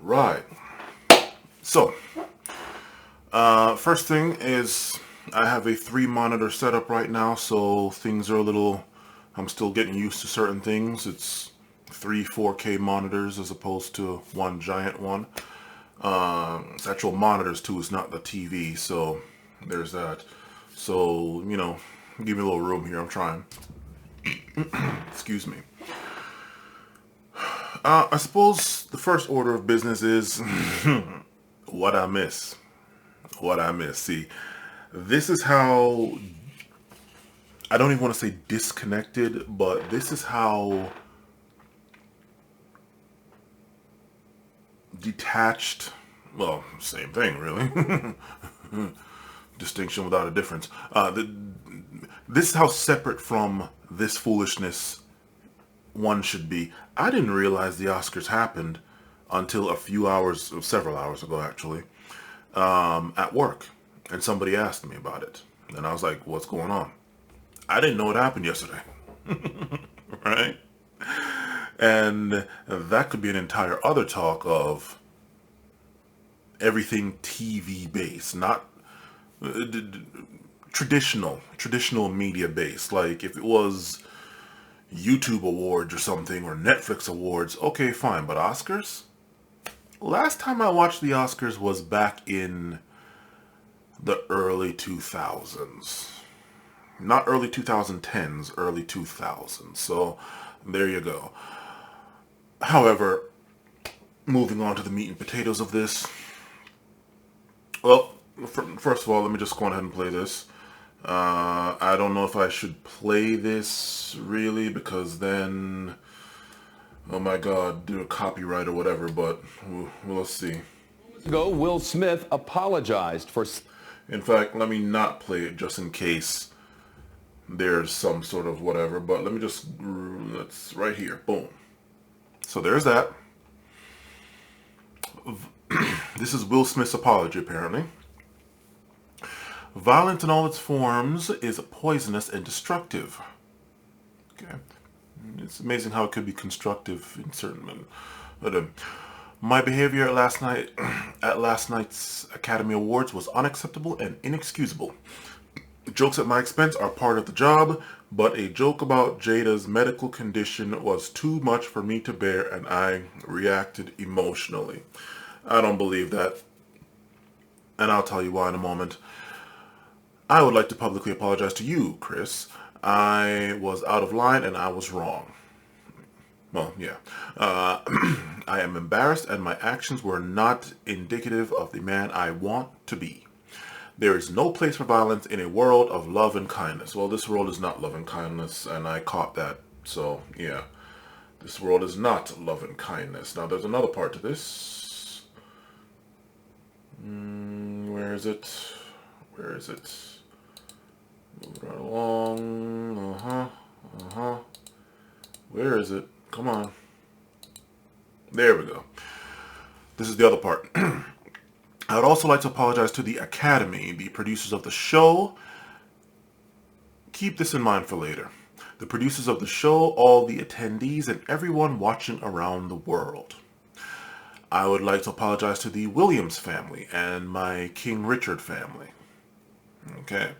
Right. So, first thing is I have a 3 monitor setup right now, so things are a little. I'm still getting used to certain things. It's three 4K monitors as opposed to one giant one. It's actual monitors too. It's not the TV, so there's that. So give me a little room here. I'm trying. Excuse me. I suppose the first order of business is what I miss. What I miss. See, this is how I don't even want to say disconnected, but this is how detached. Well, same thing, really. Distinction without a difference. This is how separate from this foolishness one should be. I didn't realize the Oscars happened until several hours ago, actually, at work, and somebody asked me about it, and I was like, "What's going on?" I didn't know it happened yesterday, right? And that could be an entire other talk of everything TV based, not traditional media based. Like if it was YouTube awards or something or Netflix awards, okay, fine. But Oscars? Last time I watched the Oscars was back in the early 2000s. Not early 2010s, early 2000s. So there you go. However, moving on to the meat and potatoes of this. Well, first of all, let me just go ahead and play this. I don't know if I should play this really because then, oh my God, do a copyright or whatever. But we'll see. Ago, Will Smith apologized for. In fact, let me not play it just in case there's some sort of whatever. But let me just let's right here. Boom. So there's that. This is Will Smith's apology, apparently. Violence in all its forms is poisonous and destructive. Okay. It's amazing how it could be constructive in certain. But my behavior at last night's Academy Awards was unacceptable and inexcusable. Jokes at my expense are part of the job, but a joke about Jada's medical condition was too much for me to bear, and I reacted emotionally. I don't believe that, and I'll tell you why in a moment. I would like to publicly apologize to you, Chris. I was out of line and I was wrong. Well, yeah. I am embarrassed and my actions were not indicative of the man I want to be. There is no place for violence in a world of love and kindness. Well, this world is not love and kindness, and I caught that. So, yeah. This world is not love and kindness. Now, there's another part to this. Where is it? Where is it? Move right along. Where is it? Come on. There we go. This is the other part. I would also like to apologize to the Academy, the producers of the show. Keep this in mind for later. The producers of the show, all the attendees, and everyone watching around the world. I would like to apologize to the Williams family and my King Richard family. Okay.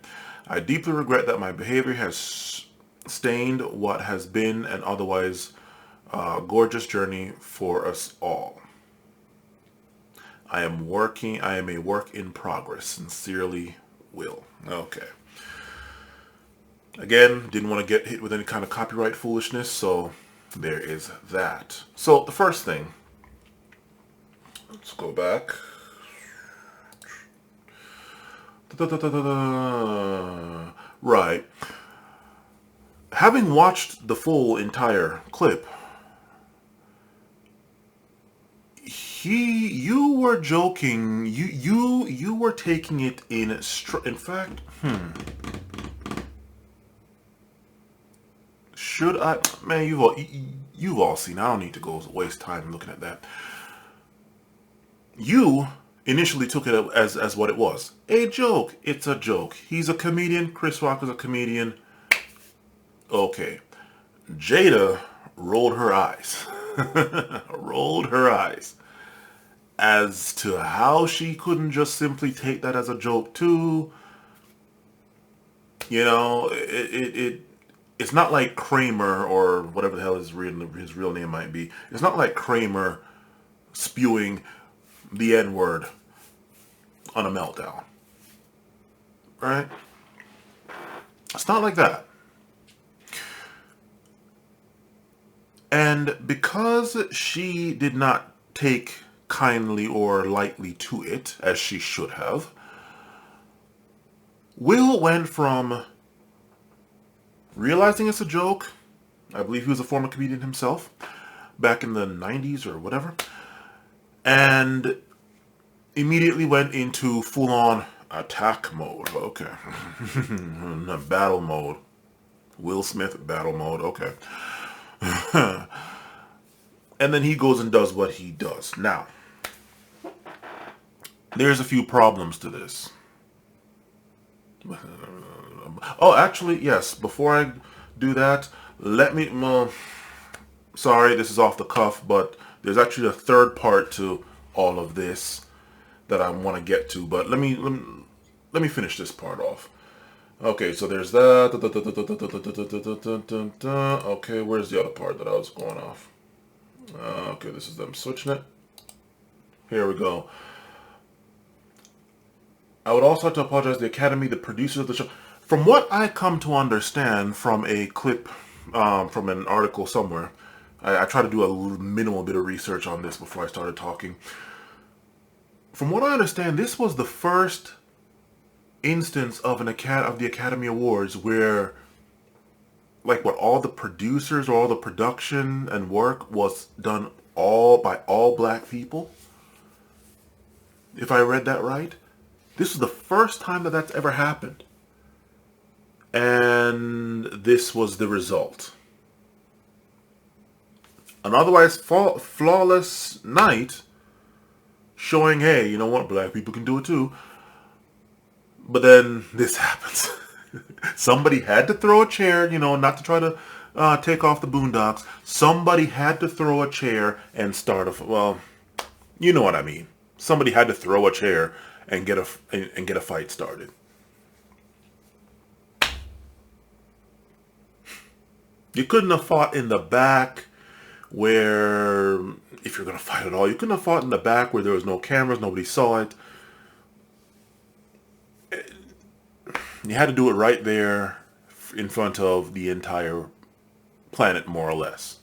I deeply regret that my behavior has stained what has been an otherwise gorgeous journey for us all. I am a work in progress. Sincerely, Will. Okay. Again, didn't want to get hit with any kind of copyright foolishness, so there is that. So the first thing, let's go back. Right. Having watched the full entire clip, you were joking. You were taking it in fact, should I? Man, you've all seen. I don't need to go waste time looking at that. You initially took it as what it was. A joke. It's a joke. He's a comedian. Chris Rock is a comedian. Okay. Jada rolled her eyes. Rolled her eyes. As to how she couldn't just simply take that as a joke too, you know, it's not like Kramer or whatever the hell his real name might be. It's not like Kramer spewing the N word on a meltdown, right? It's not like that. And because she did not take kindly or lightly to it, as she should have, Will went from realizing it's a joke. I believe he was a former comedian himself, back in the 90s or whatever, and immediately went into full-on attack mode. Okay. Battle mode. Will Smith battle mode. Okay. And then he goes and does what he does. Now, there's a few problems to this. Oh, actually, yes. Before I do that, let me... sorry, this is off the cuff, but there's actually a third part to all of this that I want to get to. But let me finish this part off. Okay, so there's that. Okay, where's the other part that I was going off? Okay, this is them switching it. Here we go. I would also like to apologize to the Academy, the producers of the show. From what I come to understand from a clip, from an article somewhere, I tried to do a minimal bit of research on this before I started talking. From what I understand, this was the first instance of the Academy Awards where, like, what, all the producers or all the production and work was done all by all black people. If I read that right, this is the first time that that's ever happened, and this was the result. An otherwise flawless night, showing, hey, you know what, black people can do it too. But then this happens. Somebody had to throw a chair, you know, not to try to take off the Boondocks. Somebody had to throw a chair and start a, well, you know what I mean. Somebody had to throw a chair and get a fight started. You couldn't have fought in the back where, if you're going to fight at all, you couldn't have fought in the back where there was no cameras, nobody saw it. You had to do it right there in front of the entire planet, more or less.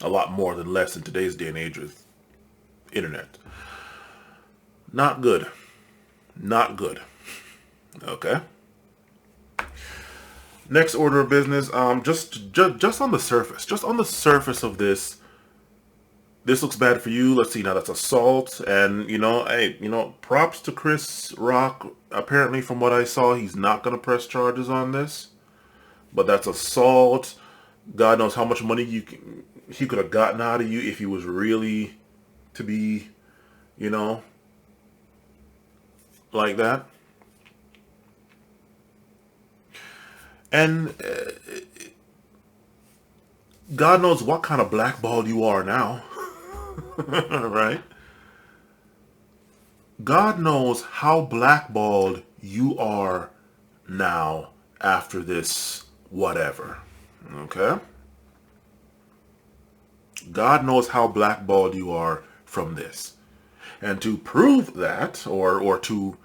A lot more than less in today's day and age with internet. Not good. Not good. Okay. Next order of business. Just on the surface. Just on the surface of this. This looks bad for you. Let's see. Now that's assault. And, you know, hey, you know, props to Chris Rock. Apparently, from what I saw, he's not going to press charges on this. But that's assault. God knows how much money he could have gotten out of you if he was really to be, you know, like that. And God knows what kind of blackball you are now. Right? God knows how blackballed you are now after this whatever. Okay? God knows how blackballed you are from this. And to prove that, or to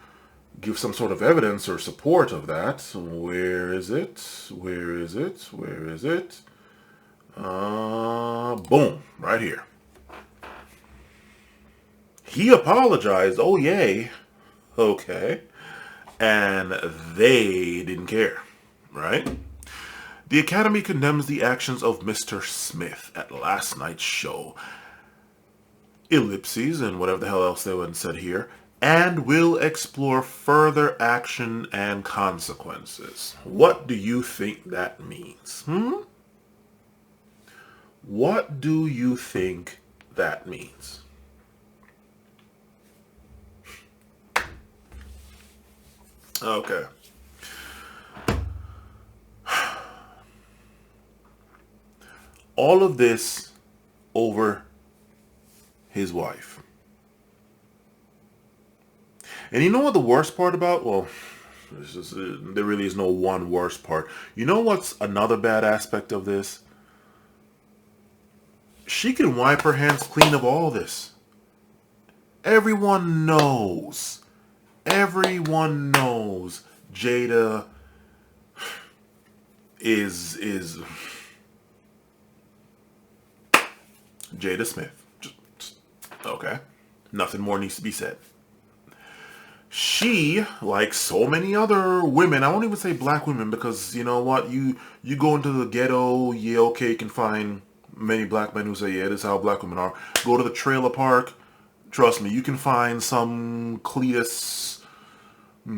give some sort of evidence or support of that, where is it? Where is it? Where is it? Boom, right here. He apologized, oh yay, okay, and they didn't care, right? The Academy condemns the actions of Mr. Smith at last night's show, ellipses, and whatever the hell else they went and said here, and will explore further action and consequences. What do you think that means? What do you think that means? Okay. All of this over his wife. And you know what the worst part about? Well, there really is no one worst part. You know what's another bad aspect of this? She can wipe her hands clean of all this. Everyone knows. Everyone knows Jada is Jada Smith. Okay. Nothing more needs to be said. She, like so many other women, I won't even say black women because you know what, you go into the ghetto, yeah, okay, you can find many black men who say, yeah, this is how black women are. Go to the trailer park, trust me, you can find some Cletus, I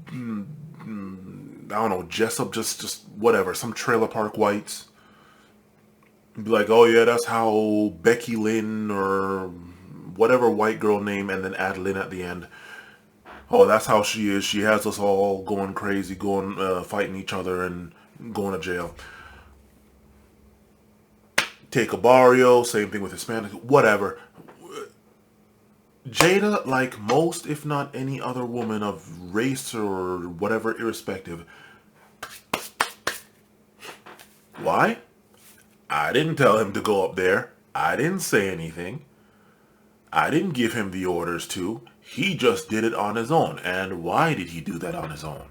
don't know, Jessup, just whatever, some trailer park whites. Be like, oh yeah, that's how Becky Lynn or whatever white girl name, and then add Lynn at the end. Oh, that's how she is. She has us all going crazy, going fighting each other and going to jail. Take a Barrio, same thing with Hispanic, whatever. Jada, like most, if not any other woman of race or whatever, irrespective. Why? I didn't tell him to go up there. I didn't say anything. I didn't give him the orders to. He just did it on his own. And why did he do that on his own?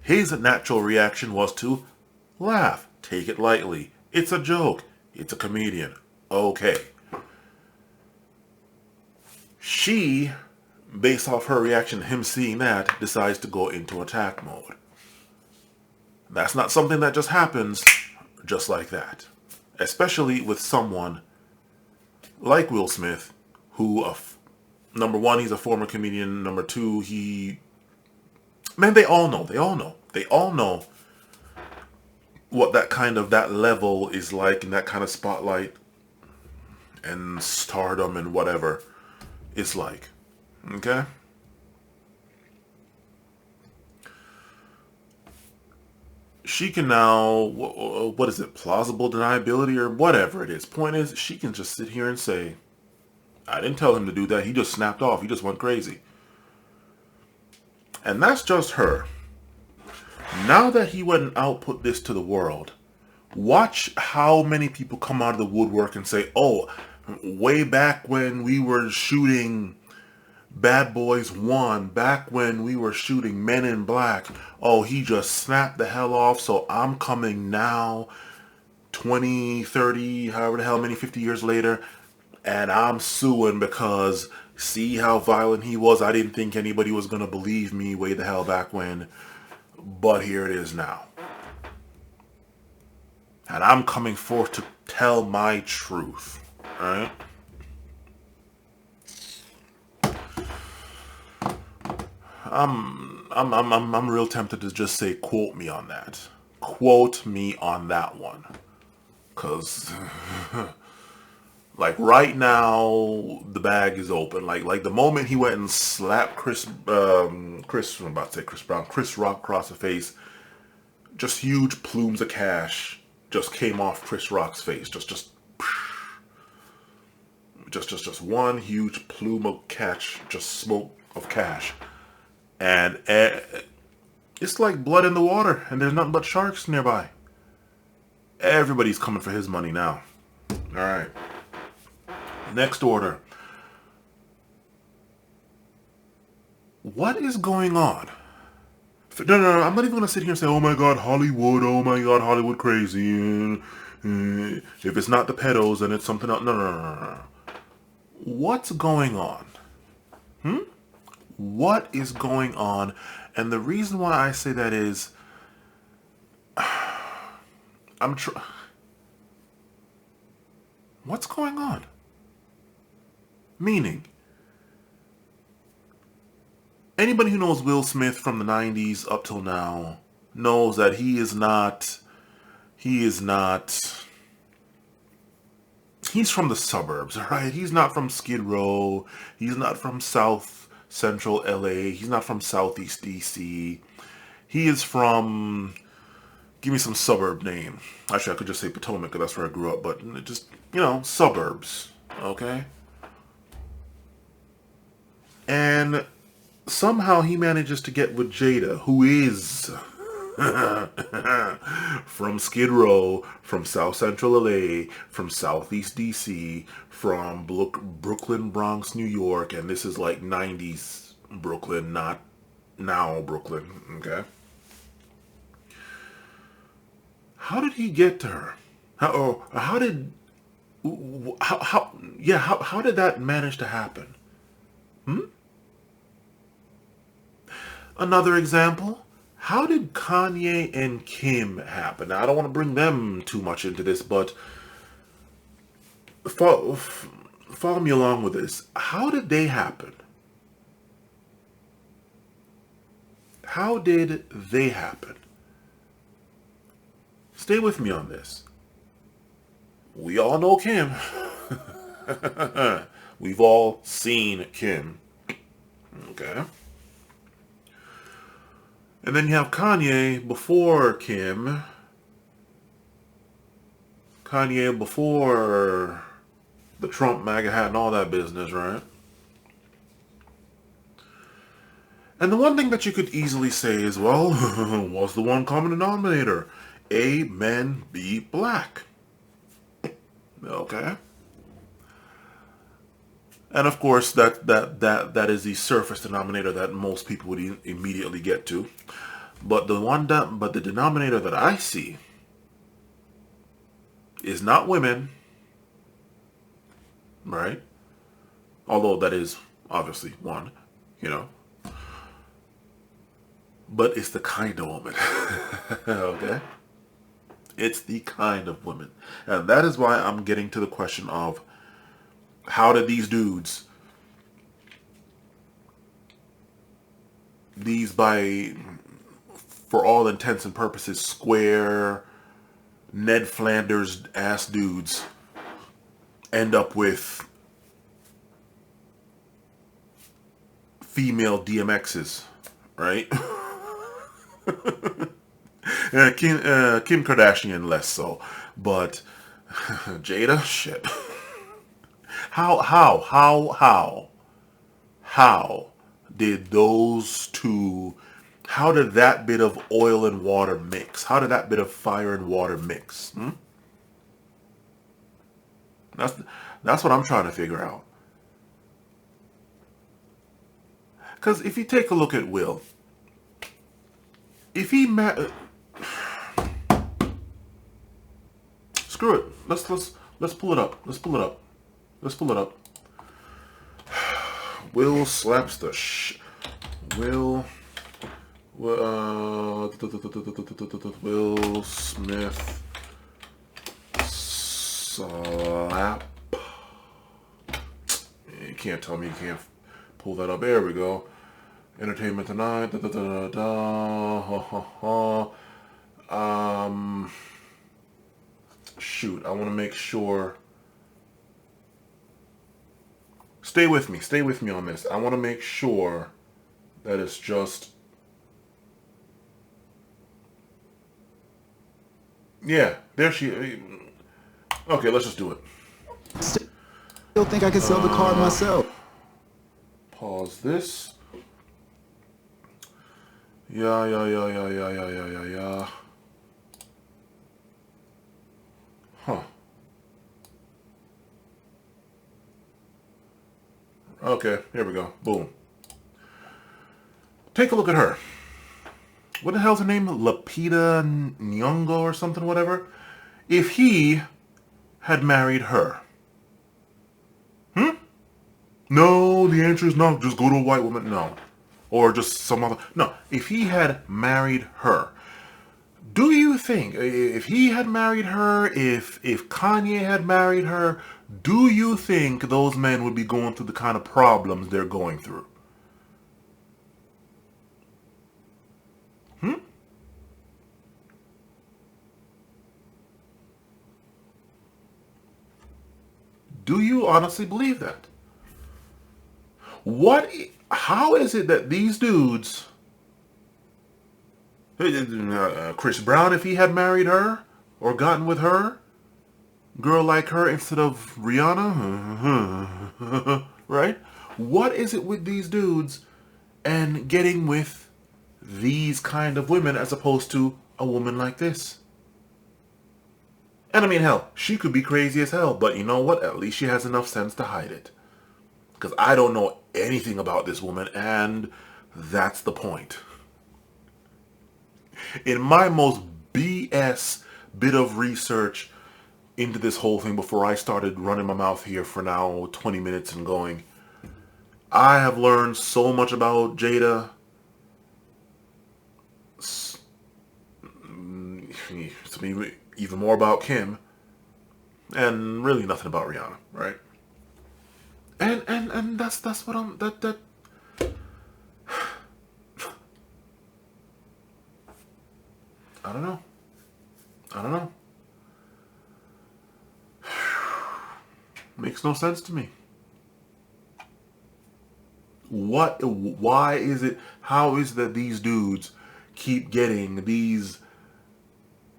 His natural reaction was to laugh. Take it lightly. It's a joke. It's a comedian. Okay. She, based off her reaction, him seeing that, decides to go into attack mode. That's not something that just happens just like that. Especially with someone like Will Smith, who, number one, he's a former comedian. Number two, man, they all know. They all know what that level is like, and that kind of spotlight and stardom and whatever it's like. Okay? She can now, what is it, plausible deniability or whatever it is. Point is, she can just sit here and say, I didn't tell him to do that. He just snapped off. He just went crazy. And that's just her. Now that he went and output this to the world, watch how many people come out of the woodwork and say, oh, way back when we were shooting Bad Boys 1, back when we were shooting Men in Black, oh, he just snapped the hell off, so I'm coming now, 20, 30, however the hell many, 50 years later, and I'm suing because see how violent he was? I didn't think anybody was going to believe me way the hell back when, but here it is now. And I'm coming forth to tell my truth, alright? I'm real tempted to just say, quote me on that. Quote me on that one. Cause like right now the bag is open. Like the moment he went and slapped Chris Brown across the face, just huge plumes of cash just came off Chris Rock's face. Just one huge plume of cash, just smoke of cash. And it's like blood in the water, and there's nothing but sharks nearby. Everybody's coming for his money now. Alright. Next order. What is going on? No, I'm not even going to sit here and say, oh my god, Hollywood crazy. If it's not the pedos, then it's something else. No. What's going on? What is going on? And the reason why I say that is, what's going on? Meaning, anybody who knows Will Smith from the 90s up till now knows that he's from the suburbs, right? He's not from Skid Row. He's not from South Central LA. He's not from Southeast DC. He is from, give me some suburb name. Actually, I could just say Potomac because that's where I grew up, but just, suburbs, okay? And somehow he manages to get with Jada, who is from Skid Row, from South Central LA, from Southeast DC, from Brooklyn, Bronx, New York, and this is like 90s Brooklyn, not now Brooklyn, okay? How did he get to her? How did that manage to happen? Another example, how did Kanye and Kim happen? Now, I don't want to bring them too much into this, but follow me along with this. How did they happen? How did they happen? Stay with me on this. We all know Kim. We've all seen Kim. Okay. And then you have Kanye before Kim. Kanye before the Trump MAGA hat and all that business, right? And the one thing that you could easily say is, well, what's the one common denominator? A, men, B, black. Okay. And of course, that is the surface denominator that most people would immediately get to. But the denominator that I see is not women, right? Although that is obviously one, you know. But it's the kind of woman. Okay? It's the kind of woman. And that is why I'm getting to the question of how did these dudes, for all intents and purposes, square, Ned Flanders ass dudes, end up with female DMXs, right? Kim Kardashian less so, but Jada, shit. How did those two, how did that bit of oil and water mix? How did that bit of fire and water mix? That's what I'm trying to figure out. Because if you take a look at Will, if he screw it. Let's pull it up. Let's pull it up. Let's pull it up. Will slaps the Will Smith slap. You can't tell me you can't pull that up. There we go. Entertainment Tonight. Shoot, I want to make sure. Stay with me on this. I want to make sure that it's just. Yeah, there she. Okay, let's just do it. Still think I can sell the car myself. Pause this. Yeah. Huh. Okay, here we go. Boom. Take a look at her. What the hell's her name? Lupita Nyong'o or something, whatever. If he had married her. No, the answer is no. Just go to a white woman. No. Or just some other. No. If he had married her. Do you think, if he had married her, if Kanye had married her, do you think those men would be going through the kind of problems they're going through? Do you honestly believe that? How is it that these dudes, Chris Brown, if he had married her or gotten with her, girl like her instead of Rihanna, right? what is it with these dudes and getting with these kind of women as opposed to a woman like this? And I mean, hell, she could be crazy as hell, but you know what? At least she has enough sense to hide it. Because I don't know anything about this woman, and that's the point. In my most BS bit of research into this whole thing before I started running my mouth here for now 20 minutes and going, I have learned so much about Jada. Even more about Kim. And really nothing about Rihanna, right? And that's what I'm that I don't know. Makes no sense to me. Why is it, how is it that these dudes keep getting, these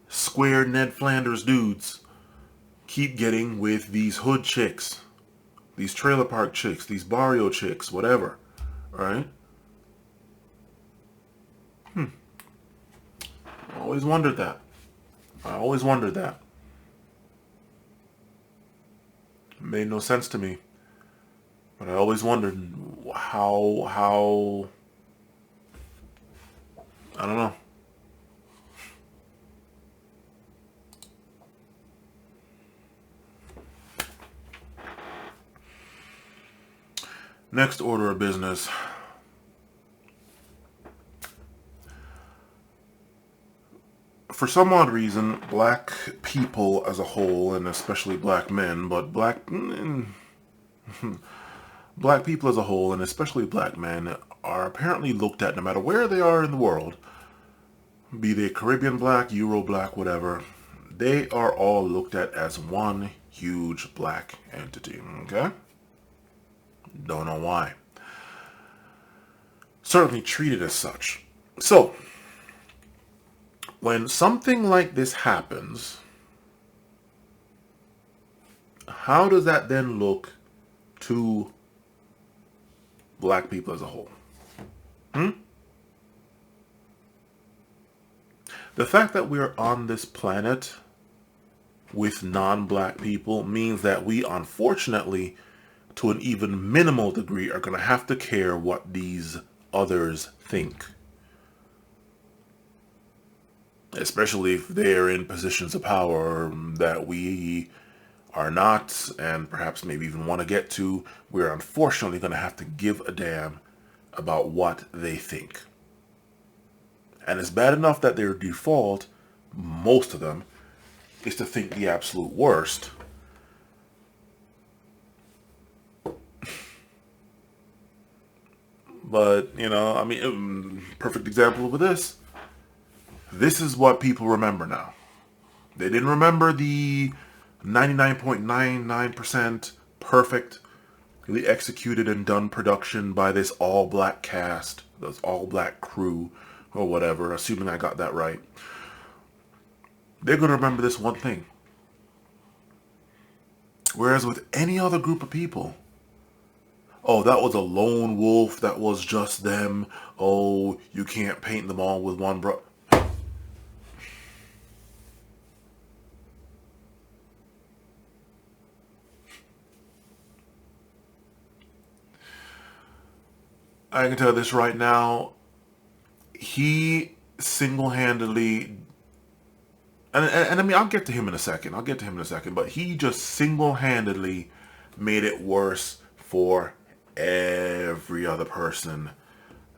square Ned Flanders dudes keep getting with these hood chicks, these trailer park chicks, these barrio chicks, whatever, right? I always wondered that. It made no sense to me. But I always wondered how, I don't know. Next order of business. For some odd reason, black people as a whole, and especially black men, but black people as a whole, and especially black men, are apparently looked at, no matter where they are in the world, be they Caribbean black, Euro black, whatever, they are all looked at as one huge black entity, okay? Don't know why. Certainly treated as such. So, when something like this happens, how does that then look to black people as a whole? The fact that we're on this planet with non-black people means that we, unfortunately, to an even minimal degree, are going to have to care what these others think. Especially if they're in positions of power that we are not, and perhaps maybe even want to get to. We're unfortunately going to have to give a damn about what they think. And it's bad enough that their default, most of them, is to think the absolute worst. But, you know, I mean, perfect example of this. This is what people remember now. They didn't remember the 99.99% perfectly executed and done production by this all-black cast, this all-black crew, or whatever, assuming I got that right. They're going to remember this one thing. Whereas with any other group of people, oh, that was a lone wolf, that was just them, oh, you can't paint them all with one brush. I can tell this right now, he single-handedly, and I mean, I'll get to him in a second, but he just single-handedly made it worse for every other person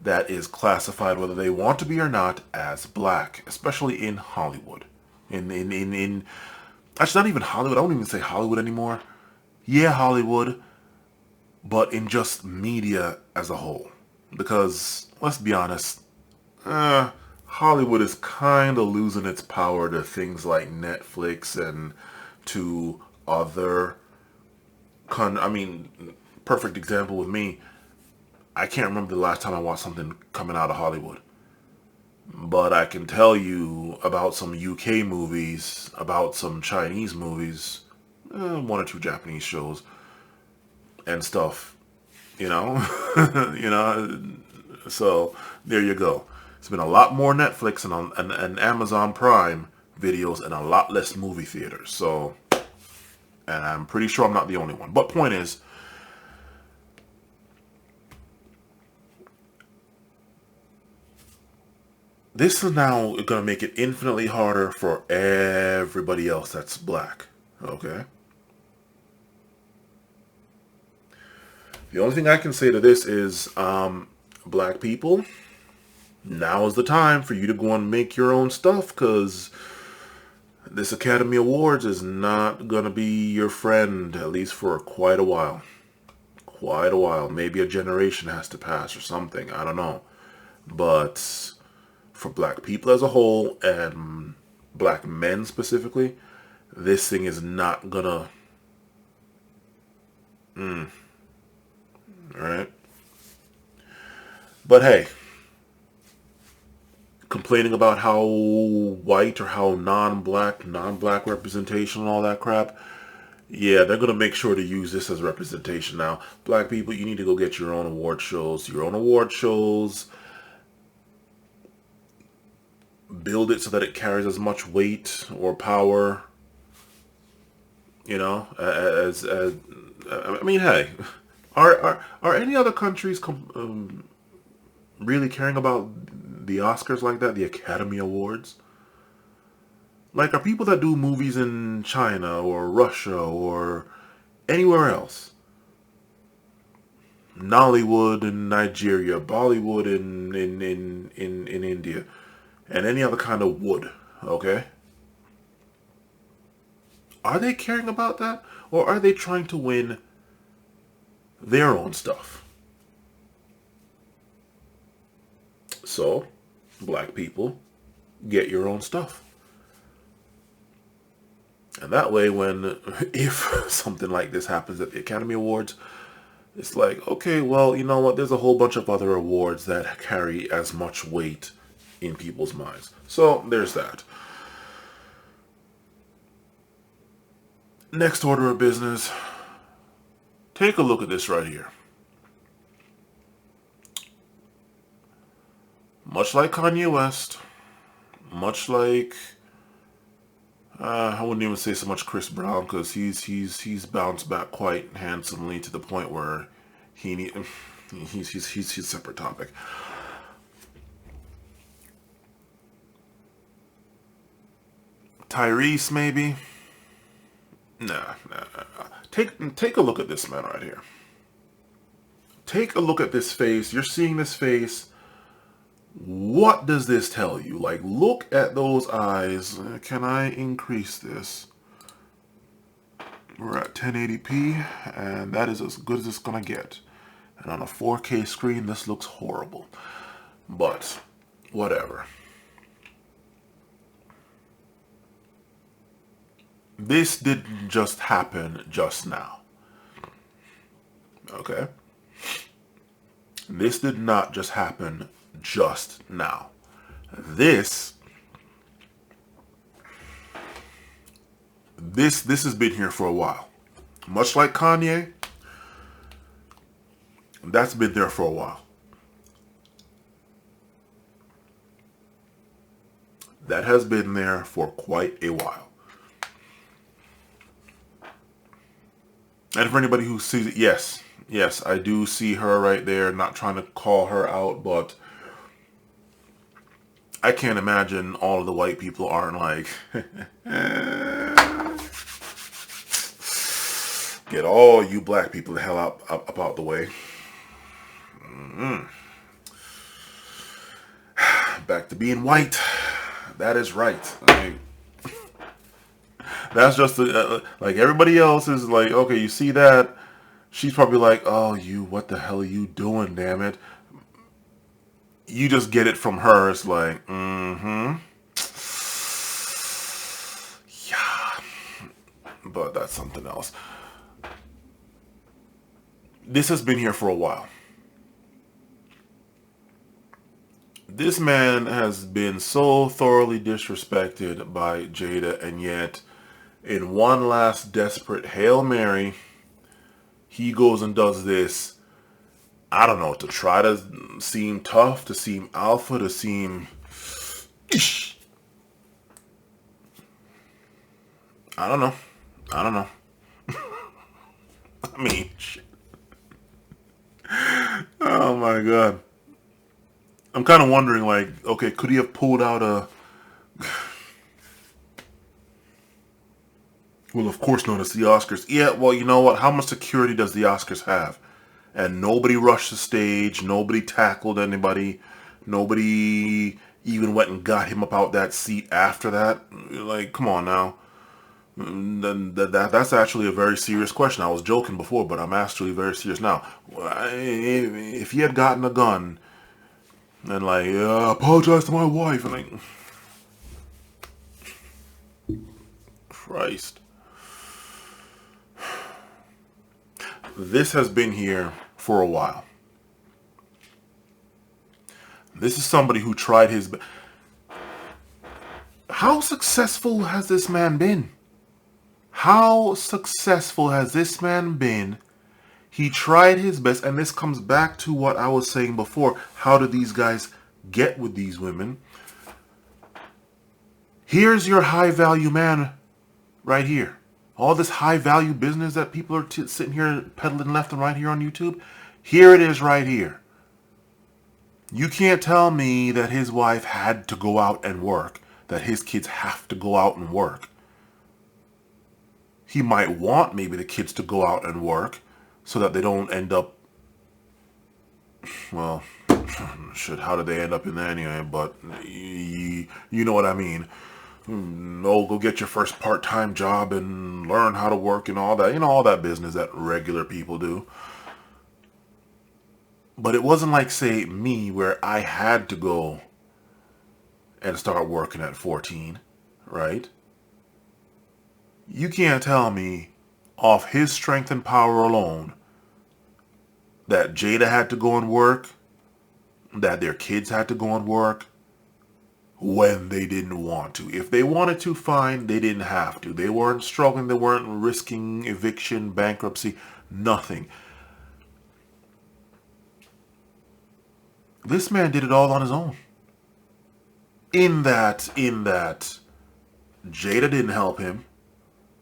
that is classified, whether they want to be or not, as black, especially in Hollywood. Actually, not even Hollywood, I don't even say Hollywood anymore. Yeah, Hollywood, but in just media as a whole. Because, let's be honest, Hollywood is kind of losing its power to things like Netflix and to other, perfect example with me, I can't remember the last time I watched something coming out of Hollywood. But I can tell you about some UK movies, about some Chinese movies, one or two Japanese shows, and stuff. You know, you know. So there you go. It's been a lot more Netflix and Amazon Prime videos and a lot less movie theaters. So, and I'm pretty sure I'm not the only one. But point is, this is now going to make it infinitely harder for everybody else that's black. Okay? The only thing I can say to this is, black people, now is the time for you to go and make your own stuff, because this Academy Awards is not going to be your friend, at least for quite a while. Quite a while. Maybe a generation has to pass or something. I don't know. But for black people as a whole, and black men specifically, this thing is not gonna... Alright? But hey, complaining about how white or how non-black representation and all that crap, yeah, they're gonna make sure to use this as representation now. Black people, you need to go get your own award shows. Build it so that it carries as much weight or power, you know, as I mean, hey, are any other countries really caring about the Oscars like that, the Academy Awards? Like, are people that do movies in China or Russia or anywhere else, Nollywood in Nigeria, Bollywood in India, and any other kind of wood, okay? Are they caring about that? Or are they trying to win their own stuff? So, black people, get your own stuff. And that way, if something like this happens at the Academy Awards, it's like, okay, well, you know what? There's a whole bunch of other awards that carry as much weight in people's minds. So, there's that. Next order of business. Take a look at this right here. Much like Kanye West, much like I wouldn't even say so much Chris Brown, because he's bounced back quite handsomely to the point where he's a separate topic. Tyrese, maybe. Nah. Take a look at this man right here. Take a look at this face. You're seeing this face. What does this tell you? Like, look at those eyes. Can I increase this? We're at 1080p, and that is as good as it's gonna get. And on a 4K screen, this looks horrible. But, whatever. This didn't just happen just now. Okay? This did not just happen just now. This has been here for a while. Much like Kanye, that's been there for a while. That has been there for quite a while. And for anybody who sees it, yes, I do see her right there. Not trying to call her out, but I can't imagine all of the white people aren't like, get all you black people the hell up out the way. Back to being white. That is right. I mean, that's just like everybody else is like, okay, you see that? She's probably like, oh, what the hell are you doing, damn it? You just get it from her. It's like, yeah. But that's something else. This has been here for a while. This man has been so thoroughly disrespected by Jada, and yet in one last desperate Hail Mary, he goes and does this I don't know, to try to seem tough, to seem alpha, to seem... I don't know. I don't know. I mean, shit. Oh my god. I'm kind of wondering, like, okay, could he have pulled out a... Well, of course not, it's the Oscars. Yeah, well, you know what? How much security does the Oscars have? And nobody rushed the stage, nobody tackled anybody, nobody even went and got him up out that seat after that. Like, come on now. Then that's actually a very serious question. I was joking before, but I'm actually very serious now. If he had gotten a gun and like, apologize to my wife, and like, Christ. This has been here for a while. This is somebody who tried his... How successful has this man been? How successful has this man been? He tried his best, and this comes back to what I was saying before. How do these guys get with these women? Here's your high-value man right here. All this high-value business that people are sitting here peddling left and right here on YouTube, here it is right here. You can't tell me that his wife had to go out and work, that his kids have to go out and work. He might want maybe the kids to go out and work so that they don't end up, well, shit, how did they end up in there anyway? But you know what I mean. No, go get your first part-time job and learn how to work and all that. You know, all that business that regular people do. But it wasn't like, say, me, where I had to go and start working at 14, right? You can't tell me, off his strength and power alone, that Jada had to go and work, that their kids had to go and work, when they didn't want to. If they wanted to, fine, they didn't have to. They weren't struggling, they weren't risking eviction, bankruptcy, nothing. This man did it all on his own. In that, Jada didn't help him.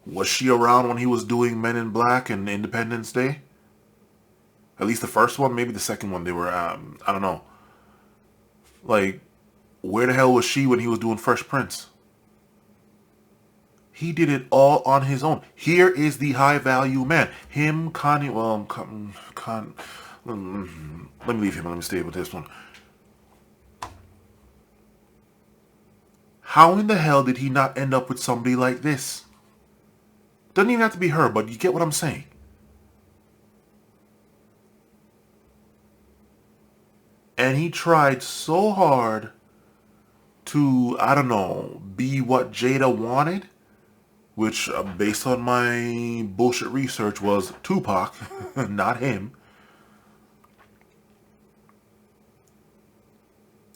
Was she around when he was doing Men in Black and Independence Day? At least the first one, maybe the second one they were, I don't know. Like, where the hell was she when he was doing Fresh Prince? He did it all on his own. Here is the high-value man. Him, Kanye, well, let me leave him. Let me stay with this one. How in the hell did he not end up with somebody like this? Doesn't even have to be her, but you get what I'm saying. And he tried so hard to, I don't know, be what Jada wanted, which, based on my bullshit research, was Tupac, not him.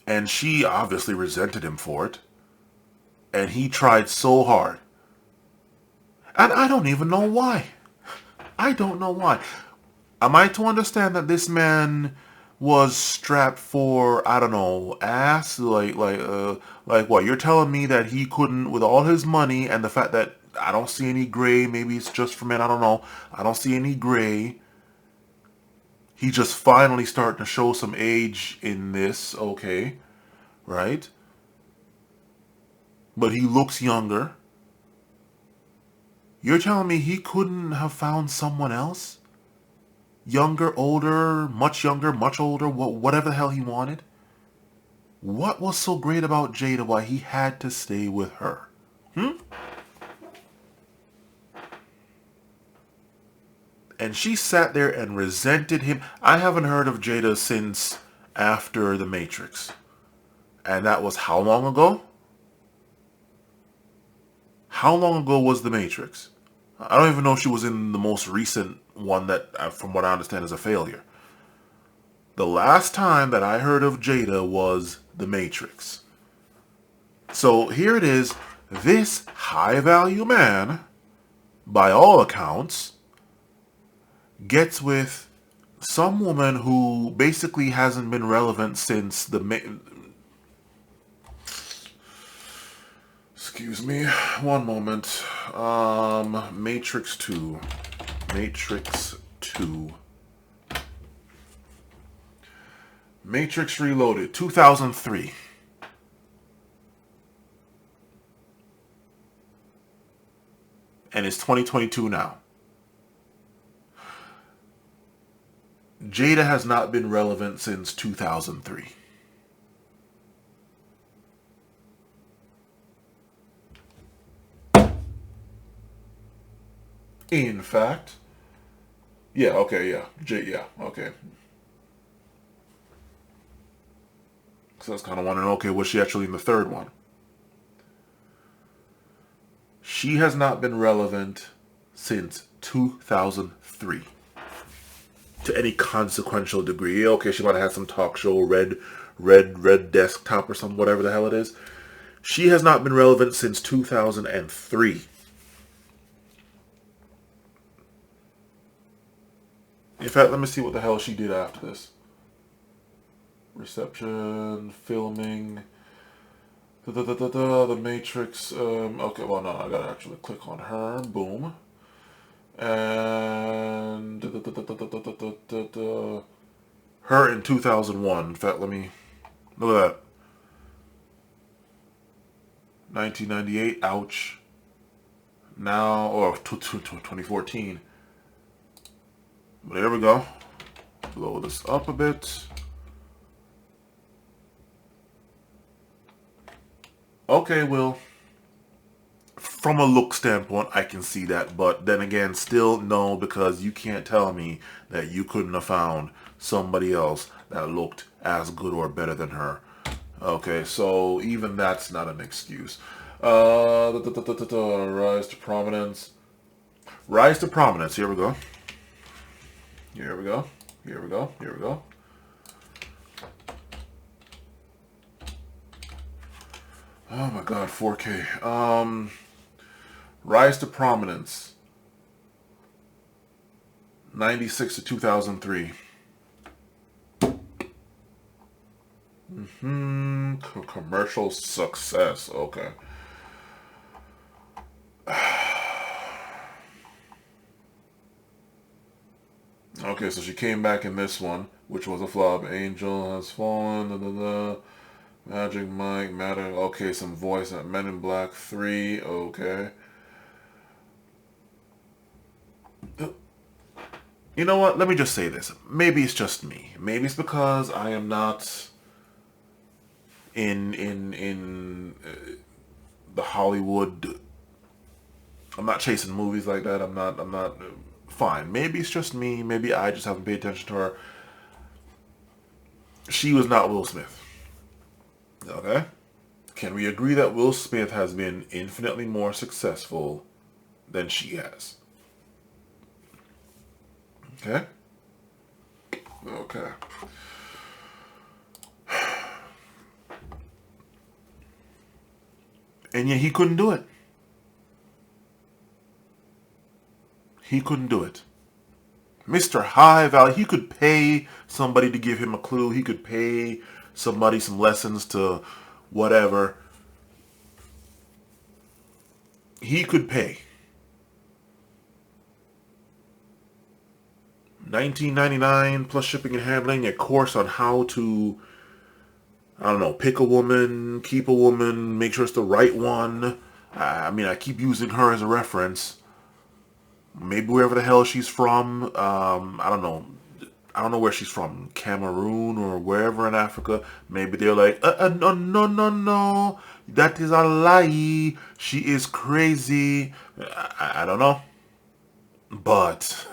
And she obviously resented him for it. And he tried so hard. And I don't even know why. I don't know why. Am I to understand that this man was strapped for, I don't know, ass? Like what? You're telling me that he couldn't, with all his money and the fact that I don't see any gray, maybe it's just for men, I don't know. I don't see any gray. He just finally starting to show some age in this, okay, right? But he looks younger. You're telling me he couldn't have found someone else? Younger, older, much older, whatever the hell he wanted? What was so great about Jada why he had to stay with her? And she sat there and resented him. I haven't heard of Jada since after The Matrix. And that was how long ago? How long ago was The Matrix? I don't even know if she was in the most recent one that, from what I understand, is a failure. The last time that I heard of Jada was The Matrix. So here it is. This high-value man, by all accounts, gets with some woman who basically hasn't been relevant since the excuse me, one moment. Matrix 2. Matrix 2. Matrix Reloaded, 2003. And it's 2022 now. Jada has not been relevant since 2003. In fact, yeah, okay, yeah, yeah, okay. So I was kind of wondering, okay, was she actually in the third one? She has not been relevant since 2003 to any consequential degree. Okay, she might have had some talk show, red desktop or something, whatever the hell it is. She has not been relevant since 2003. In fact, let me see what the hell she did after this. Reception, filming, The Matrix. Okay, well, no, I gotta actually click on her. Boom. And her in 2001. In fact, let me look at that. 1998. Ouch. Now, or 2014. But there we go. Blow this up a bit. Okay, well, from a look standpoint, I can see that. But then again, still no, because you can't tell me that you couldn't have found somebody else that looked as good or better than her. Okay, so even that's not an excuse. Rise to prominence. Rise to prominence. Here we go. Here we go. Here we go. Here we go. Oh my god, 4K. Rise to prominence. 96 to 2003. Commercial success. Okay. Okay, so she came back in this one, which was a flop. Angel Has Fallen. Magic Mike, Matter. Okay, some voice at Men in Black 3. Okay. You know what? Let me just say this. Maybe it's just me. Maybe it's because I am not in the Hollywood. I'm not chasing movies like that. I'm not. Fine. Maybe it's just me. Maybe I just haven't paid attention to her. She was not Will Smith. Okay? Can we agree that Will Smith has been infinitely more successful than she has? Okay? Okay. And yet he couldn't do it. He couldn't do it. Mr. High Value, he could pay somebody to give him a clue. He could pay somebody some lessons to whatever. He could pay. $19.99 plus shipping and handling, a course on how to, I don't know, pick a woman, keep a woman, make sure it's the right one. I mean, I keep using her as a reference. Maybe wherever the hell she's from, I don't know. I don't know where she's from, Cameroon or wherever in Africa. Maybe they're like, no, that is a lie. She is crazy. I don't know. But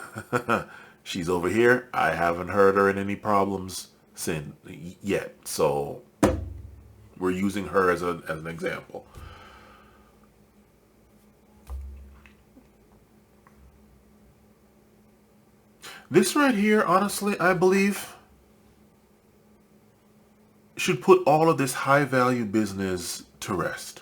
she's over here. I haven't heard her in any problems since yet. So we're using her as an example. This right here, honestly, I believe should put all of this high value business to rest.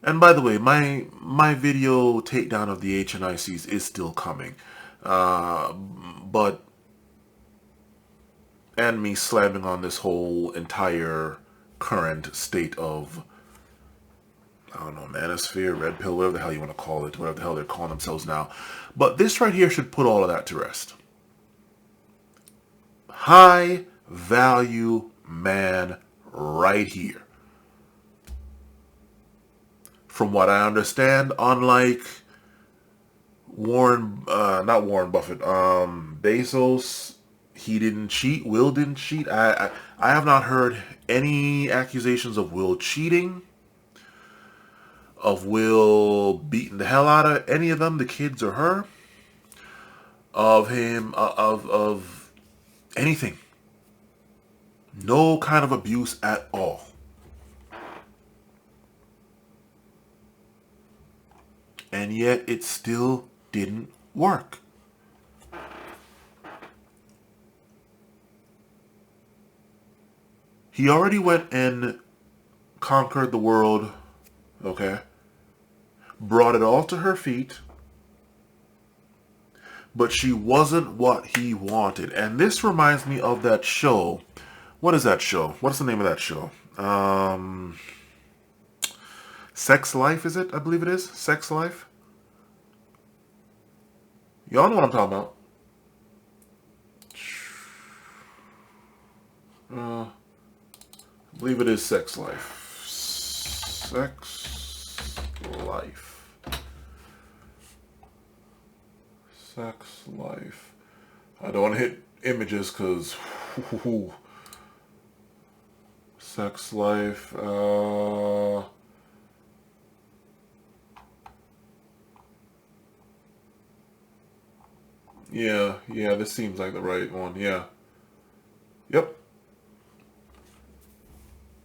And by the way, my video takedown of the HNICs is still coming. But and me slamming on this whole entire current state of, I don't know, manosphere, red pill, whatever the hell you want to call it, whatever the hell they're calling themselves now. But this right here should put all of that to rest. High value man right here. From what I understand, unlike not Warren Buffett, Bezos, he didn't cheat. Will didn't cheat. I have not heard any accusations of Will cheating, of Will beating the hell out of any of them, the kids or her, of him, of anything. No kind of abuse at all. And yet it still didn't work. He already went and conquered the world, okay? Brought it all to her feet. But she wasn't what he wanted. And this reminds me of that show. What is that show? What's the name of that show? Sex Life, is it? I believe it is. Sex Life. Y'all know what I'm talking about. I believe it is Sex Life. Sex Life. Sex Life. I don't want to hit images because Sex Life. Yeah, this seems like the right one. Yeah. Yep.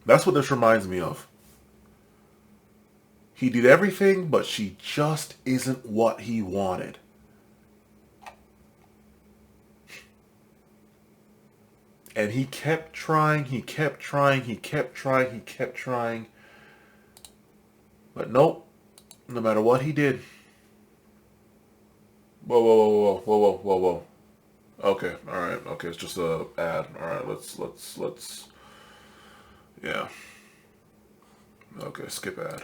That's what this reminds me of. He did everything, but she just isn't what he wanted. And he kept trying, he kept trying, he kept trying, he kept trying. But nope. No matter what he did. Whoa, whoa, whoa, whoa, whoa, whoa, whoa, whoa. Okay, alright, okay, it's just a ad. Alright, let's, yeah. Okay, skip ad.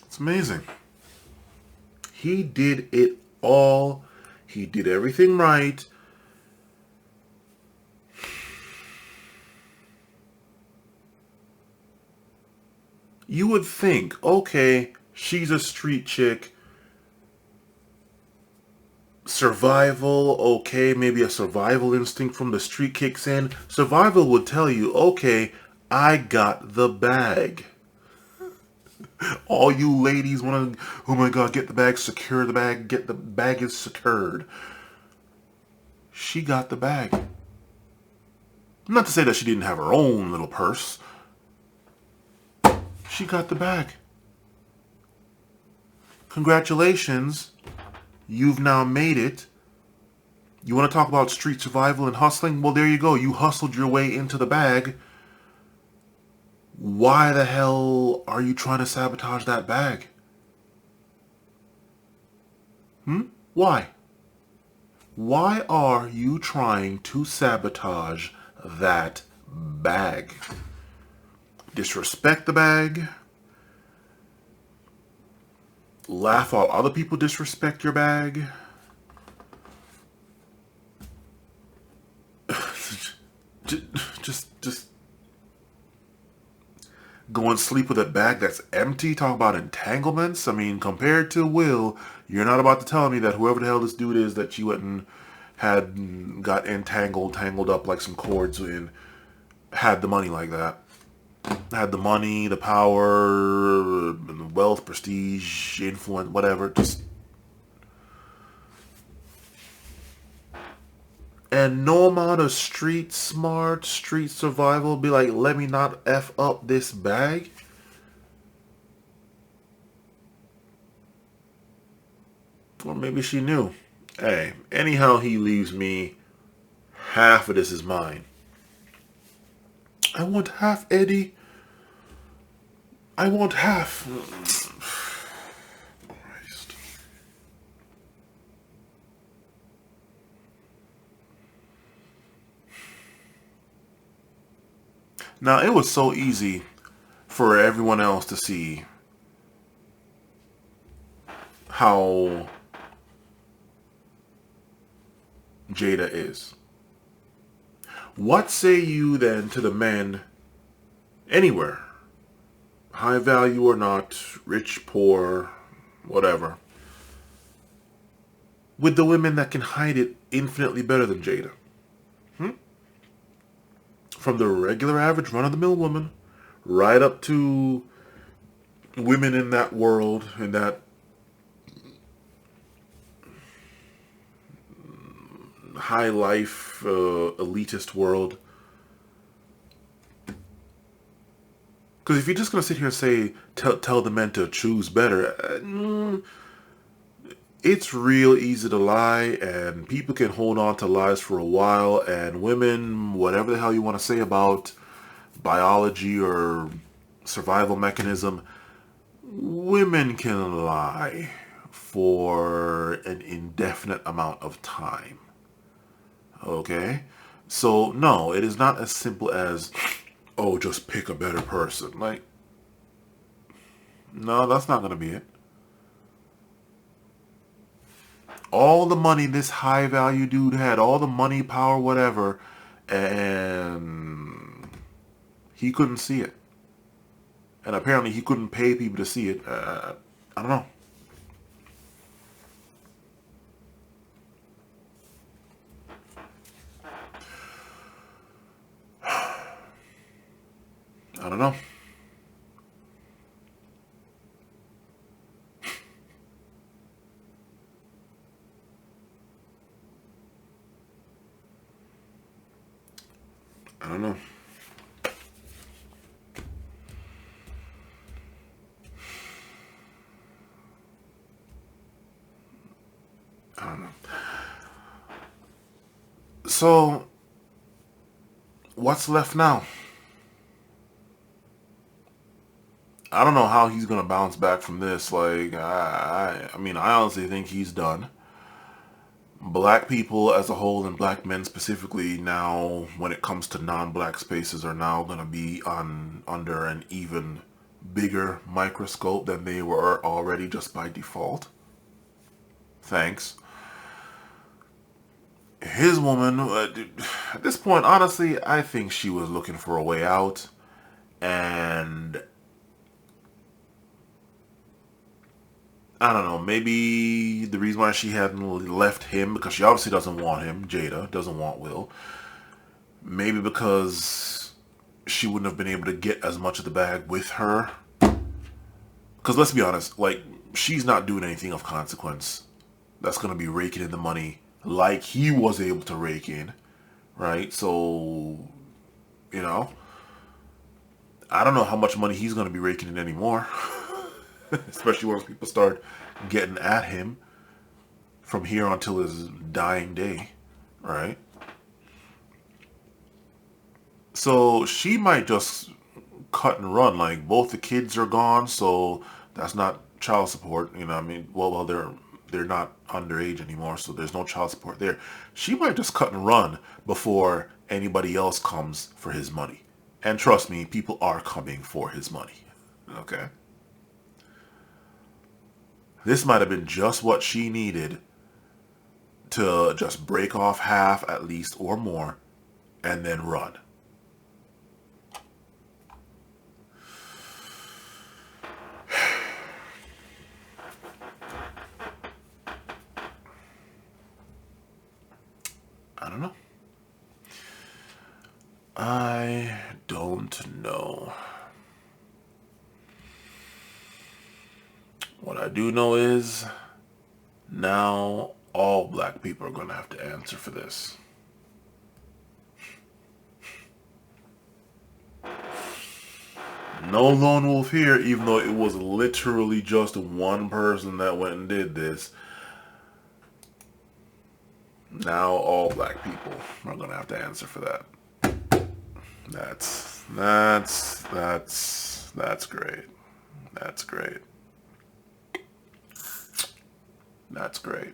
It's amazing. He did it all. He did everything right. You would think, okay, she's a street chick. Survival, okay, maybe a survival instinct from the street kicks in. Survival would tell you, okay, I got the bag. All you ladies want to, oh my God, get the bag, secure the bag, get the bag is secured. She got the bag. Not to say that she didn't have her own little purse. She got the bag. Congratulations. You've now made it. You want to talk about street survival and hustling? Well, there you go. You hustled your way into the bag. Why the hell are you trying to sabotage that bag? Why? Why are you trying to sabotage that bag? Disrespect the bag? Laugh while other people disrespect your bag? just go and sleep with a bag that's empty? Talk about entanglements? I mean, compared to Will, you're not about to tell me that whoever the hell this dude is that you went and got tangled up like some cords in, had the money like that. Had the money, the power, the wealth, prestige, influence, whatever. Just, and no amount of street smart, street survival be like, let me not F up this bag. Or maybe she knew. Hey, anyhow he leaves me, half of this is mine. I want half, Eddie. I want half. Christ. Now, it was so easy for everyone else to see how Jada is. What say you then to the men anywhere, high value or not, rich, poor, whatever, with the women that can hide it infinitely better than Jada? From the regular average run-of-the-mill woman right up to women in that world, in that high life, elitist world. Because if you're just going to sit here and say, tell the men to choose better, it's real easy to lie, and people can hold on to lies for a while, and women, whatever the hell you want to say about biology or survival mechanism, women can lie for an indefinite amount of time. Okay? So, no, it is not as simple as, oh, just pick a better person. Like, no, that's not going to be it. All the money this high value dude had, all the money, power, whatever, and he couldn't see it. And apparently he couldn't pay people to see it. I don't know. I don't know. I don't know. I don't know. So, what's left now? I don't know how he's gonna bounce back from this. Like, I mean, I honestly think he's done. Black people as a whole and black men specifically now, when it comes to non-black spaces, are now gonna be under an even bigger microscope than they were already just by default. Thanks. His woman, at this point, honestly, I think she was looking for a way out, and I don't know, maybe the reason why she hadn't left him, because she obviously doesn't want him, Jada, doesn't want Will. Maybe because she wouldn't have been able to get as much of the bag with her. Because let's be honest, like, she's not doing anything of consequence that's going to be raking in the money like he was able to rake in, right? So, you know, I don't know how much money he's going to be raking in anymore. Especially once people start getting at him from here until his dying day, right? So she might just cut and run. Like, both the kids are gone, so that's not child support. You know, I mean, well, they're not underage anymore, so there's no child support there. She might just cut and run before anybody else comes for his money. And trust me, people are coming for his money. Okay? This might have been just what she needed to just break off half at least or more and then run. I don't know. I don't know. What I do know is now all black people are going to have to answer for this. No lone wolf here, even though it was literally just one person that went and did this. Now all black people are going to have to answer for that. That's great. That's great. That's great.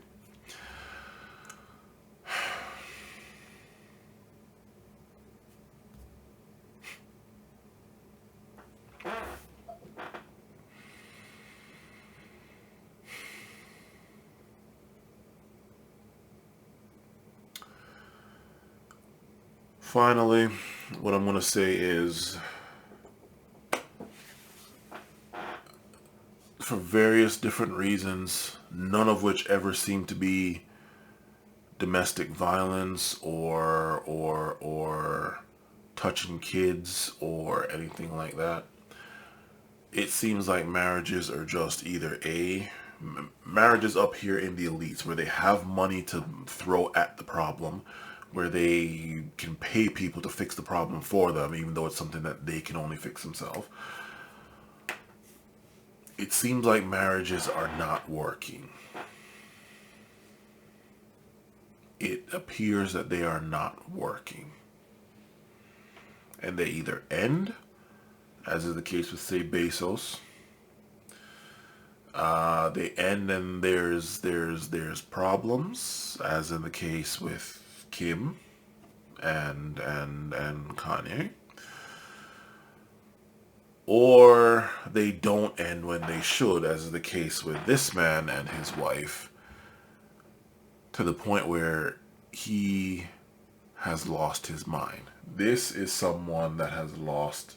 Finally, what I'm going to say is, for various different reasons, none of which ever seem to be domestic violence or touching kids or anything like that. It seems like marriages are just either marriages up here in the elites where they have money to throw at the problem, where they can pay people to fix the problem for them, even though it's something that they can only fix themselves. It seems like marriages are not working. It appears that they are not working. And they either end, as is the case with, say, Bezos. They end and there's problems, as in the case with Kim and Kanye. Or they don't end when they should, as is the case with this man and his wife, to the point where he has lost his mind. This is someone that has lost.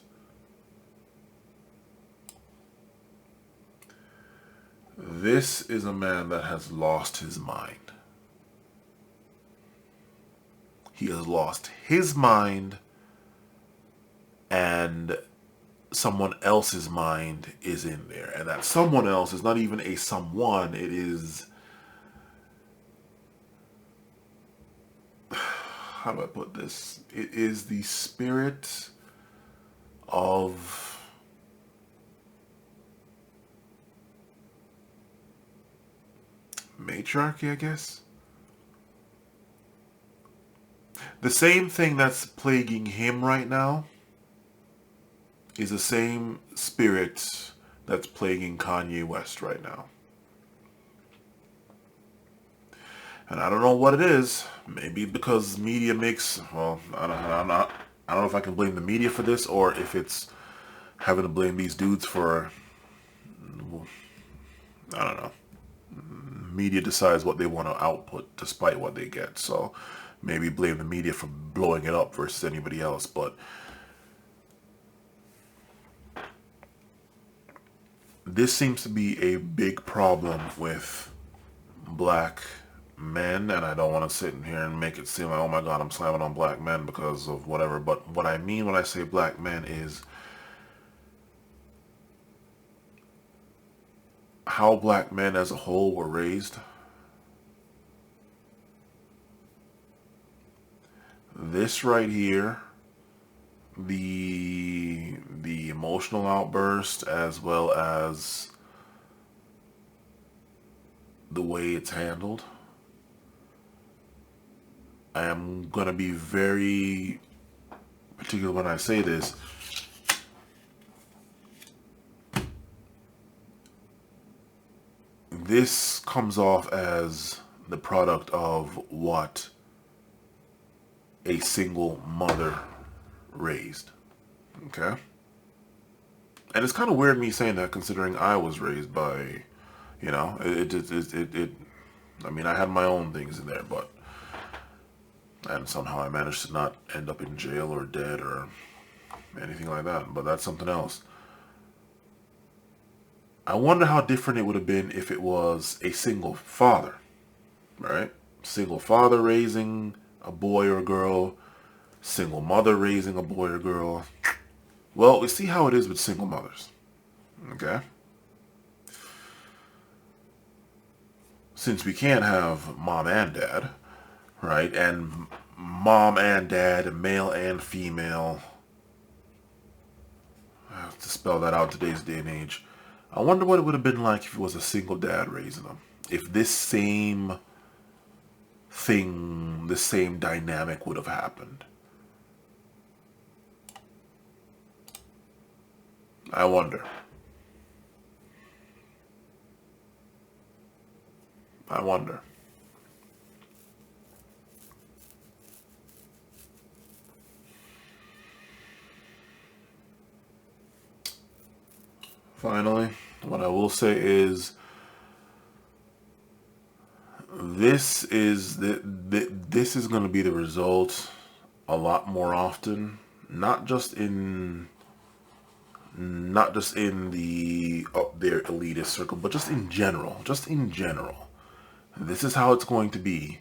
This is a man that has lost his mind. He has lost his mind, and someone else's mind is in there. And that someone else is not even a someone. It is, how do I put this? It is the spirit of matriarchy, I guess. The same thing that's plaguing him right now is the same spirit that's plaguing Kanye West right now. And I don't know what it is. Maybe because media makes, well, I don't know if I can blame the media for this, or if it's having to blame these dudes for, I don't know. Media decides what they want to output despite what they get. So maybe blame the media for blowing it up versus anybody else. But this seems to be a big problem with black men, and I don't want to sit in here and make it seem like, oh my God, I'm slamming on black men because of whatever. But what I mean when I say black men is how black men as a whole were raised. This right here, the emotional outburst, as well as the way it's handled. I am going to be very particular when I say this. This comes off as the product of what a single mother raised. Okay? And it's kind of weird me saying that, considering I was raised by, you know, I mean, I had my own things in there, but, and somehow I managed to not end up in jail or dead or anything like that, but that's something else. I wonder how different it would have been if it was a single father, right? Single father raising a boy or a girl, single mother raising a boy or girl. Well, we see how it is with single mothers, okay? Since we can't have mom and dad, right? And mom and dad, male and female, I have to spell that out in today's day and age. I wonder what it would have been like if it was a single dad raising them. If this same thing, the same dynamic would have happened. I wonder. I wonder. Finally, what I will say is this is going to be the result a lot more often, not just in the up there elitist circle, but just in general. Just in general. This is how it's going to be.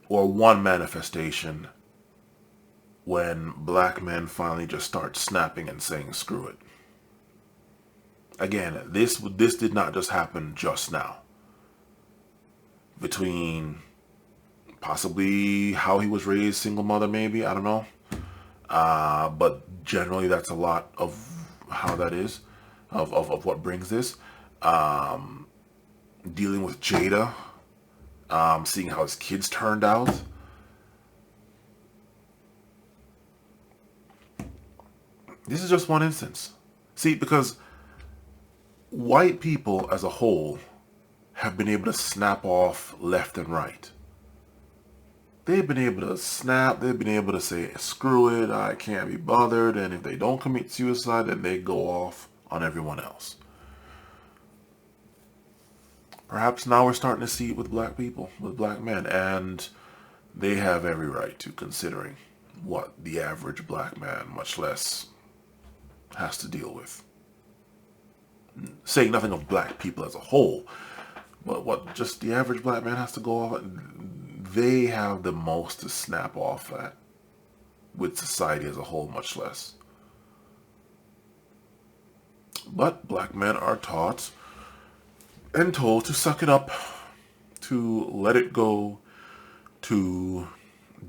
Or one manifestation when black men finally just start snapping and saying screw it. Again, this did not just happen just now. Between possibly how he was raised, single mother maybe, I don't know. But generally that's a lot of how that is, of what brings this. Dealing with Jada, seeing how his kids turned out. This is just one instance. See, because white people as a whole have been able to snap off left and right. They've been able to snap, they've been able to say, screw it, I can't be bothered, and if they don't commit suicide, then they go off on everyone else. Perhaps now we're starting to see it with black people, with black men, and they have every right to, considering what the average black man, much less, has to deal with. Saying nothing of black people as a whole, but what just the average black man has to go off, they have the most to snap off at, with society as a whole, much less. But black men are taught and told to suck it up, to let it go, to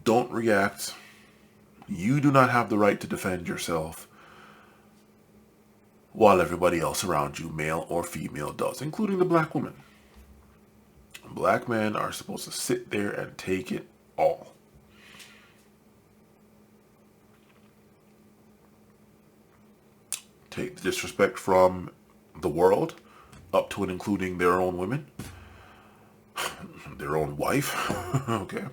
don't react. You do not have the right to defend yourself, while everybody else around you, male or female, does, including the black woman. Black men are supposed to sit there and take it all. Take the disrespect from the world, up to and including their own women, their own wife. Okay.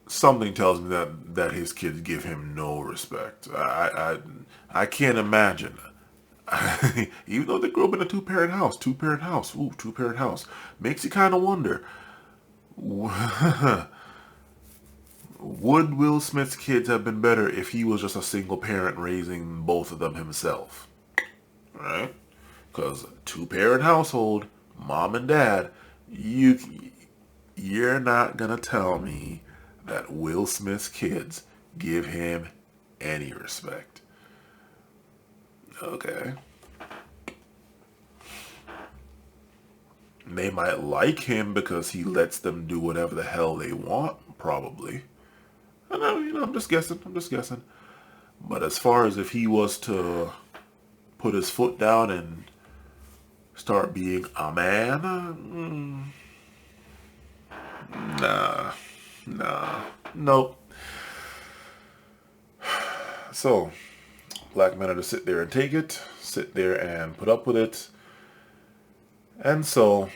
Something tells me that his kids give him no respect. I can't imagine. Even though they grew up in a two-parent house, makes you kind of wonder. Would Will Smith's kids have been better if he was just a single parent raising both of them himself? Right? Because two-parent household, mom and dad, you're not gonna tell me that Will Smith's kids give him any respect. Okay. They might like him because he lets them do whatever the hell they want, probably. I know, I'm just guessing. But as far as if he was to put his foot down and start being a man, nope. So, black men are to sit there and take it, sit there and put up with it. And so,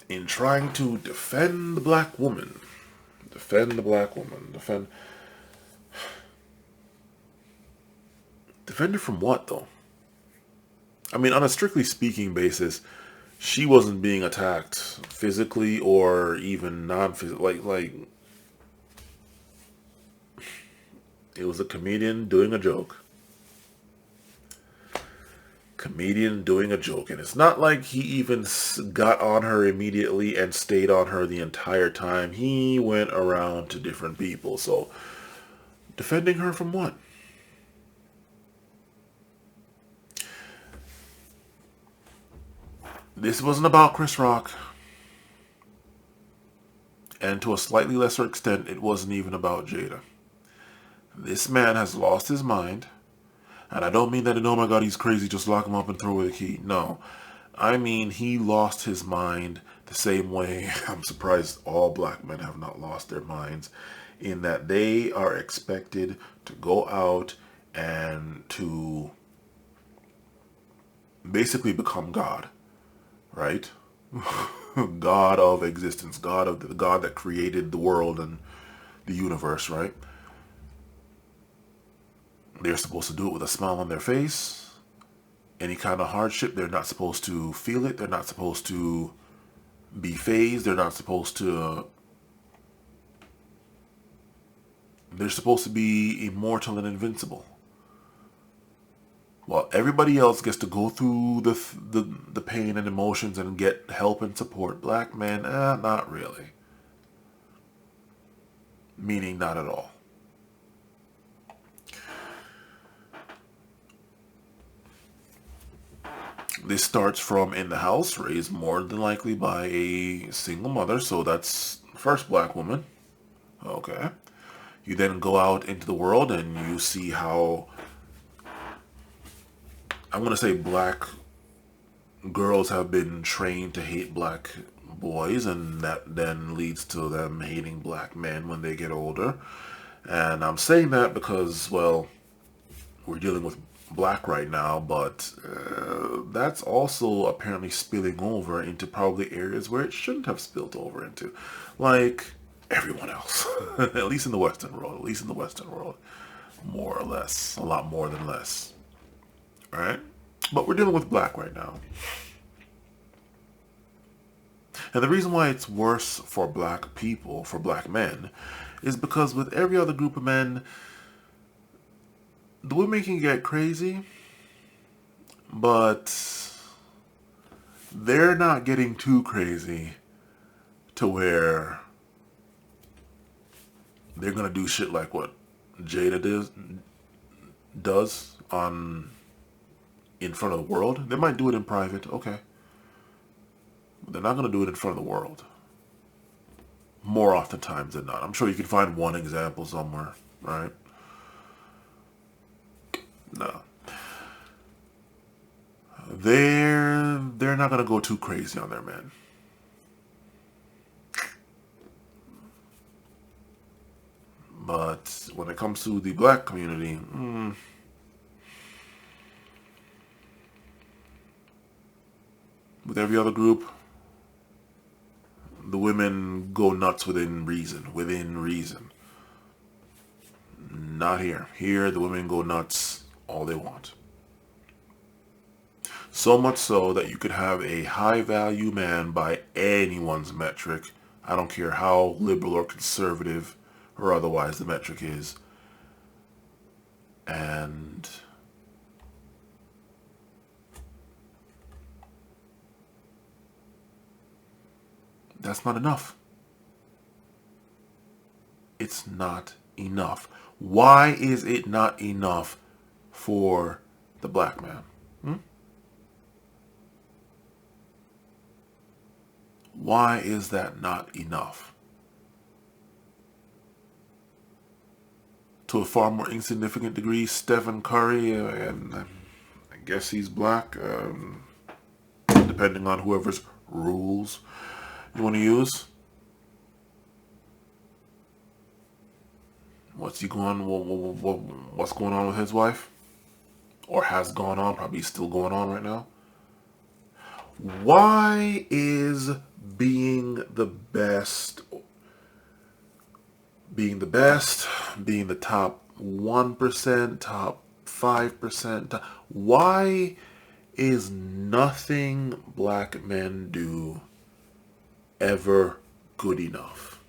in trying to defend the black woman, defend her from what, though? I mean, on a strictly speaking basis, she wasn't being attacked physically or even non-physically. Like, it was a comedian doing a joke. And it's not like he even got on her immediately and stayed on her the entire time. He went around to different people. So, defending her from what? This wasn't about Chris Rock. And to a slightly lesser extent, it wasn't even about Jada. This man has lost his mind. And I don't mean that, oh my God, he's crazy, just lock him up and throw away the key. No. I mean, he lost his mind the same way I'm surprised all black men have not lost their minds, in that they are expected to go out and to basically become God, right? God of existence, God that created the world and the universe, right? They're supposed to do it with a smile on their face, any kind of hardship. They're not supposed to feel it. They're not supposed to be phased. They're supposed to be immortal and invincible. While everybody else gets to go through the pain and emotions and get help and support, black men, not really. Meaning not at all. This starts from in the house, raised more than likely by a single mother, so that's first black woman. Okay. You then go out into the world and you see how, I'm going to say, black girls have been trained to hate black boys, and that then leads to them hating black men when they get older. And I'm saying that because, well, we're dealing with black right now, but that's also apparently spilling over into probably areas where it shouldn't have spilled over into, like everyone else. At least in the Western world, more or less, a lot more than less. All right, but we're dealing with black right now, and the reason why it's worse for black people, for black men, is because with every other group of men, the women can get crazy, but they're not getting too crazy to where they're gonna do shit like what Jada does in front of the world. They might do it in private, okay, but they're not gonna do it in front of the world. More oftentimes than not. I'm sure you can find one example somewhere, right? No. They're not gonna go too crazy on their men. But when it comes to the black community, with every other group, the women go nuts within reason. Not here. Here, the women go nuts all they want. So much so that you could have a high value man by anyone's metric. I don't care how liberal or conservative or otherwise the metric is. And that's not enough. It's not enough. Why is it not enough for the black man? Why is that not enough? To a far more insignificant degree, Stephen Curry, and I guess he's black, depending on whoever's rules you want to use. What's going on with his wife? Or has gone on, probably still going on right now. Why is being the best, being the top 1%, top 5%, why is nothing black men do ever good enough?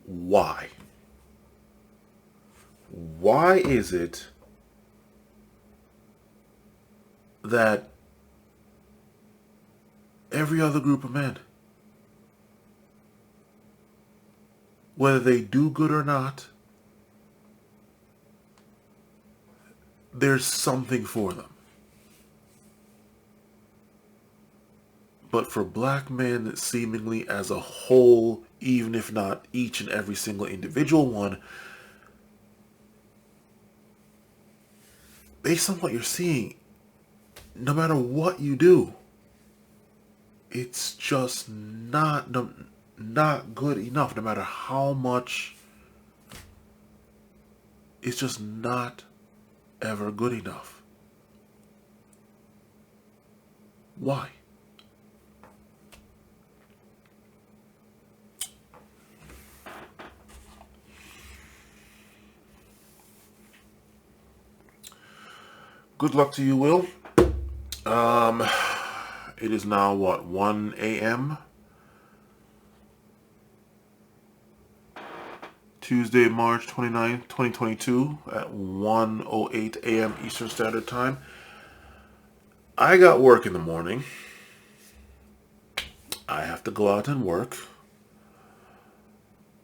Why? Why is it that every other group of men, whether they do good or not, there's something for them? But for black men, seemingly as a whole, even if not each and every single individual one, based on what you're seeing, no matter what you do, it's just not good enough. No matter how much, it's just not ever good enough. Why? good luck to you, Will. It is now, what, 1 a.m.? Tuesday, March 29th, 2022 at 1:08 a.m. Eastern Standard Time. I got work in the morning. I have to go out and work.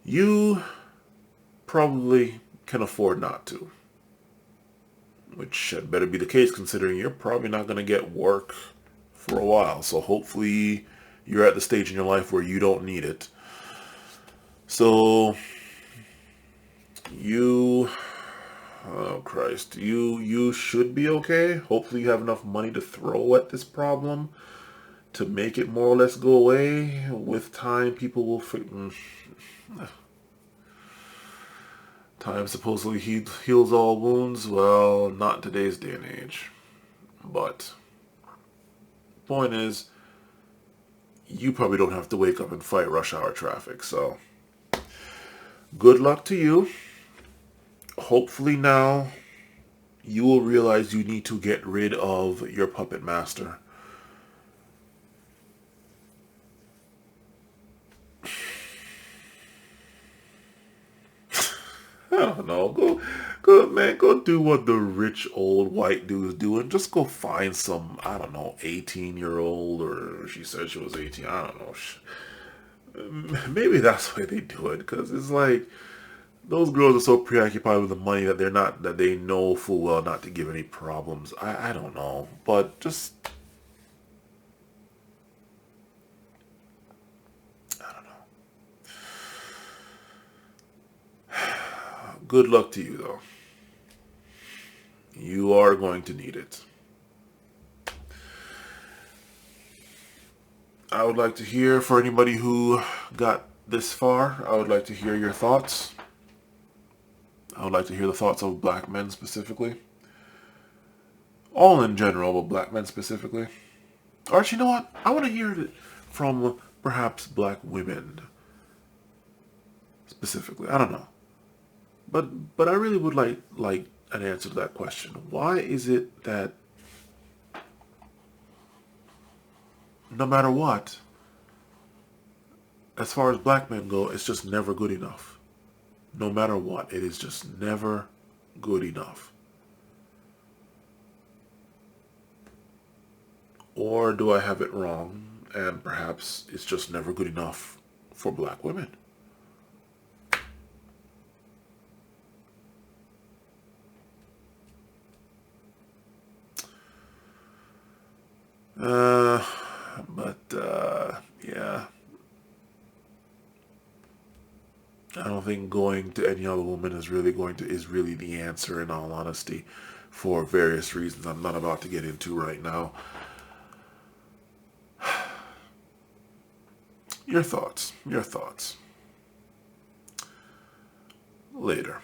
You probably can afford not to, which had better be the case considering you're probably not going to get work for a while. So hopefully you're at the stage in your life where you don't need it. So oh Christ, you should be okay. Hopefully you have enough money to throw at this problem to make it more or less go away. With time, people will time supposedly heals all wounds. Well, not in today's day and age. But point is, you probably don't have to wake up and fight rush hour traffic. So good luck to you. Hopefully now you will realize you need to get rid of your puppet master. I don't know. Go do what the rich old white dudes do and just go find some, I don't know, 18-year-old, or she said she was 18. I don't know. Maybe that's why they do it, because it's like those girls are so preoccupied with the money that they know full well not to give any problems. I don't know, but just, I don't know. Good luck to you, though. You are going to need it. I would like to hear, for anybody who got this far, I would like to hear your thoughts. I would like to hear the thoughts of black men specifically. All in general, but black men specifically. Or actually, you know what? I want to hear it from perhaps black women specifically. I don't know. But I really would like an answer to that question. Why is it that no matter what, as far as black men go, it's just never good enough? No matter what, it is just never good enough. Or do I have it wrong, and perhaps it's just never good enough for black women? Yeah. I don't think going to any other woman is really the answer, in all honesty, for various reasons I'm not about to get into right now. Your thoughts. Later.